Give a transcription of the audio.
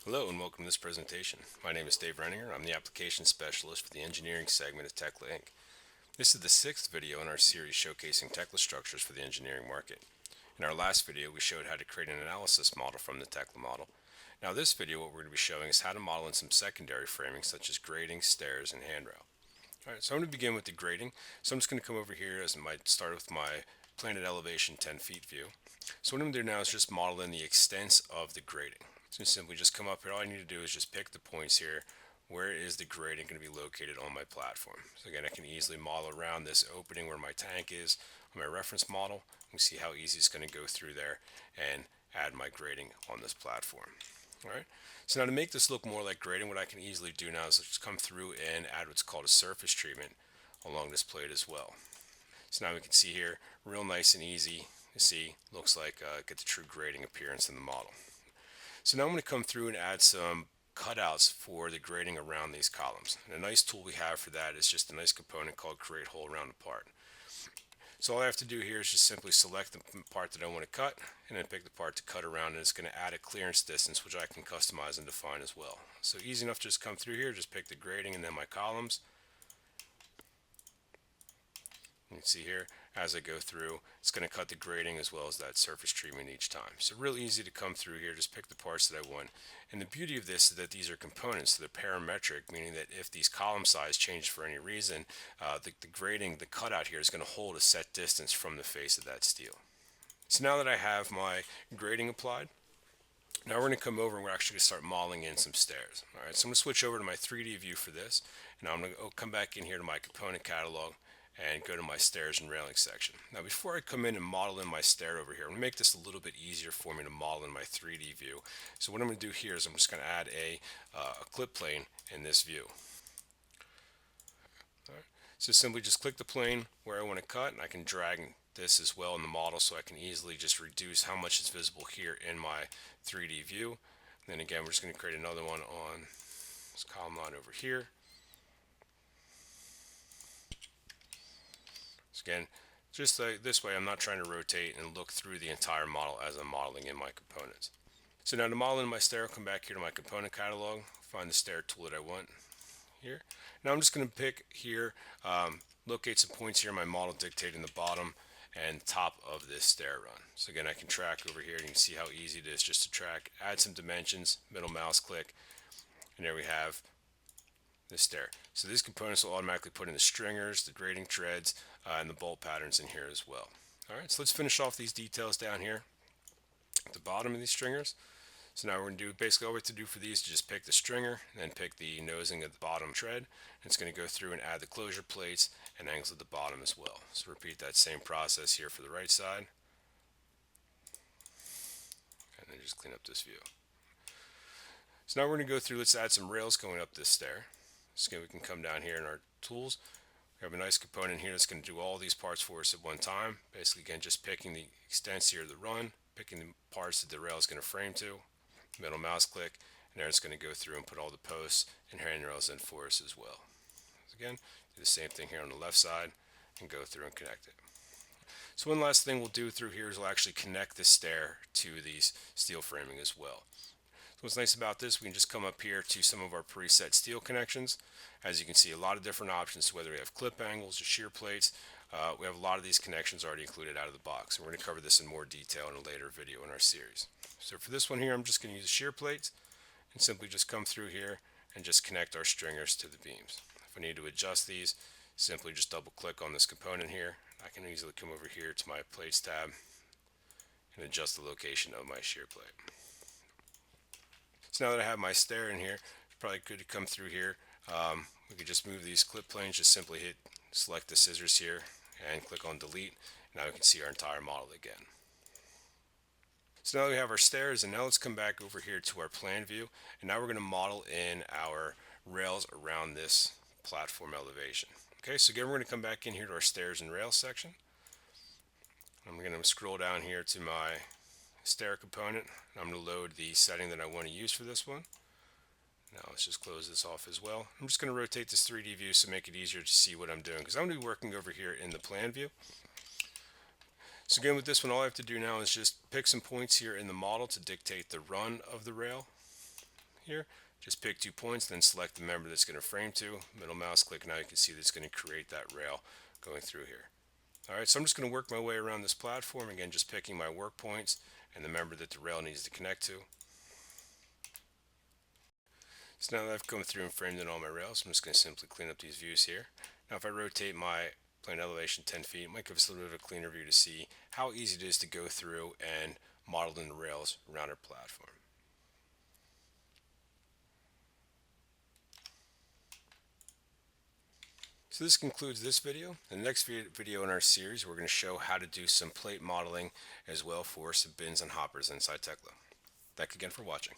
Hello and welcome to this presentation. My name is Dave Renninger. I'm the Application Specialist for the Engineering segment of Tekla Inc. This is the sixth video in our series showcasing Tekla structures for the engineering market. In our last video, we showed how to create an analysis model from the Tekla model. Now this video, what we're going to be showing is how to model in some secondary framing such as grading, stairs, and handrail. Alright, so I'm going to begin with the grading. So I'm just going to come over here as I might start with my plan at elevation 10 feet view. So what I'm going to do now is just model in the extents of the grading. So simply just come up here. All I need to do is just pick the points here. Where is the grading going to be located on my platform? So again, I can easily model around this opening where my tank is on my reference model. You can see how easy it's going to go through there and add my grading on this platform. Alright, so now to make this look more like grading, what I can easily do now is just come through and add what's called a surface treatment along this plate as well. So now we can see here, real nice and easy to see, looks like get the true grading appearance in the model. So now I'm going to come through and add some cutouts for the grading around these columns. And a nice tool we have for that is just a nice component called Create Hole Around a Part. So all I have to do here is just simply select the part that I want to cut and then pick the part to cut around, and it's going to add a clearance distance which I can customize and define as well. So easy enough to just come through here, just pick the grading and then my columns. You can see here as I go through, it's going to cut the grading as well as that surface treatment each time. So real easy to come through here, just pick the parts that I want. And the beauty of this is that these are components, so they're parametric, meaning that if these column size change for any reason, the grading, the cutout here is going to hold a set distance from the face of that steel. So now that I have my grading applied, now we're going to come over and we're actually going to start modeling in some stairs. Alright, so I'm going to switch over to my 3D view for this. And I'm going to come back in here to my component catalog and go to my stairs and railing section. Now before I come in and model in my stair over here, I'm going to make this a little bit easier for me to model in my 3D view. So what I'm going to do here is I'm just going to add a clip plane in this view. Alright, so simply just click the plane where I want to cut, and I can drag this as well in the model so I can easily just reduce how much is visible here in my 3D view. And then again, we're just going to create another one on this column line over here. So again, just like this way, I'm not trying to rotate and look through the entire model as I'm modeling in my components. So now to model in my stair, I'll come back here to my component catalog, find the stair tool that I want here. Now I'm just going to pick here, locate some points here in my model dictating the bottom and top of this stair run. So again, I can track over here, and you can see how easy it is just to track, add some dimensions, middle mouse click, and there we have the stair. So these components will automatically put in the stringers, the grading treads, and the bolt patterns in here as well. Alright, so let's finish off these details down here at the bottom of these stringers. So now we're going to do, basically all we have to do for these is just pick the stringer and then pick the nosing of the bottom tread. And it's going to go through and add the closure plates and angles at the bottom as well. So repeat that same process here for the right side. And then just clean up this view. So now we're going to go through, let's add some rails going up this stair. So again, we can come down here in our tools. We have a nice component here that's going to do all these parts for us at one time. Basically, again, just picking the extents here of the run, picking the parts that the rail is going to frame to, middle mouse click, and there it's going to go through and put all the posts and handrails in for us as well. So again, do the same thing here on the left side and go through and connect it. So one last thing we'll do through here is we'll actually connect the stair to these steel framing as well. So what's nice about this, we can just come up here to some of our preset steel connections. As you can see, a lot of different options, whether we have clip angles or shear plates. We have a lot of these connections already included out of the box. And we're going to cover this in more detail in a later video in our series. So for this one here, I'm just going to use a shear plate and simply just come through here and just connect our stringers to the beams. If I need to adjust these, simply just double click on this component here. I can easily come over here to my plates tab and adjust the location of my shear plate. So now that I have my stair in here, it's probably good to come through here. We could just move these clip planes, just simply select the scissors here and click on delete. Now we can see our entire model again. So now we have our stairs, and now let's come back over here to our plan view, and now we're going to model in our rails around this platform elevation. Okay, so again, we're going to come back in here to our stairs and rails section. I'm going to scroll down here to my stair component. I'm going to load the setting that I want to use for this one. Now let's just close this off as well. I'm just going to rotate this 3D view so make it easier to see what I'm doing, because I'm going to be working over here in the plan view. So again, with this one, all I have to do now is just pick some points here in the model to dictate the run of the rail here, just pick 2 points, then select the member that's going to frame to. Middle mouse click, now you can see that it's going to create that rail going through here. Alright, so I'm just going to work my way around this platform, again just picking my work points and the member that the rail needs to connect to. So now that I've come through and framed in all my rails, I'm just going to simply clean up these views here. Now if I rotate my plane elevation 10 feet, it might give us a little bit of a cleaner view to see how easy it is to go through and model in the rails around our platform. So this concludes this video. In the next video in our series, we're going to show how to do some plate modeling as well for some bins and hoppers inside Tekla. Thanks again for watching.